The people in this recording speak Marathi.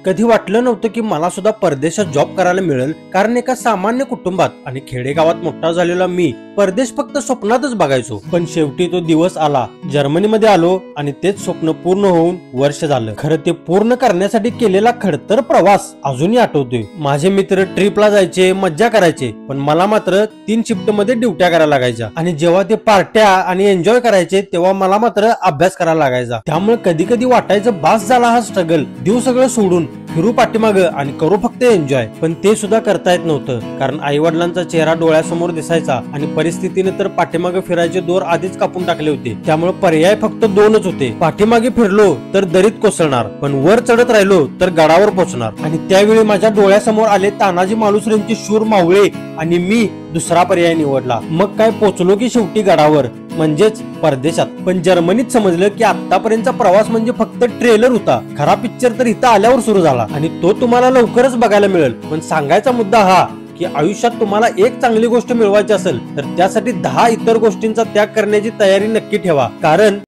कधी वाटलं नव्हतं की मला सुद्धा परदेशात जॉब करायला मिळेल, कारण एका सामान्य कुटुंबात आणि खेडेगावात मोठा झालेला मी परदेश फक्त स्वप्नातच बघायचो. पण शेवटी तो दिवस आला. जर्मनीमध्ये आलो आणि तेच स्वप्न पूर्ण होऊन वर्ष झालं. खरं ते पूर्ण करण्यासाठी केलेला खडतर प्रवास अजूनही आठवतोय. माझे मित्र ट्रिपला जायचे, मज्जा करायचे, पण मला मात्र 3 शिफ्ट मध्ये ड्युट्या करायला लागायच्या. आणि जेव्हा ते पार्ट्या आणि एन्जॉय करायचे तेव्हा मला मात्र अभ्यास करायला लागायचा. त्यामुळे कधी कधी वाटायचं बास झाला हा स्ट्रगल, देऊ सगळं सोडून फिरू पाठीमाग आणि करू फक्त एन्जॉय. पण ते सुद्धा करता येत नव्हतं, कारण आई वडिलांचा चेहरा डोळ्यासमोर दिसायचा आणि परिस्थितीने तर पाठीमागे फिरायचे दोर आधीच कापून टाकले होते. त्यामुळे पर्याय फक्त 2च होते. पाठीमागे फिरलो तर दरीत कोसळणार, पण वर चढत राहिलो तर गडावर पोहोचणार. आणि त्यावेळी माझ्या डोळ्यासमोर आले तानाजी मालुसरेंचे शूर मावळे आणि मी दुसरा पर्याय निवडला. मग काय, पोचलो की शेवटी गडावर, म्हणजेच परदेशात. पण जर्मनीत समजलं की आतापर्यंतचा प्रवास म्हणजे फक्त ट्रेलर होता. खरा पिक्चर तर इथं आल्यावर सुरू झाला आणि तो तुम्हाला लवकरच बघायला मिळेल. पण सांगायचा मुद्दा हा की आयुष्यात तुम्हाला एक चांगली गोष्ट मिळवायची असेल तर त्यासाठी 10 इतर गोष्टींचा त्याग करण्याची तयारी नक्की ठेवा. कारण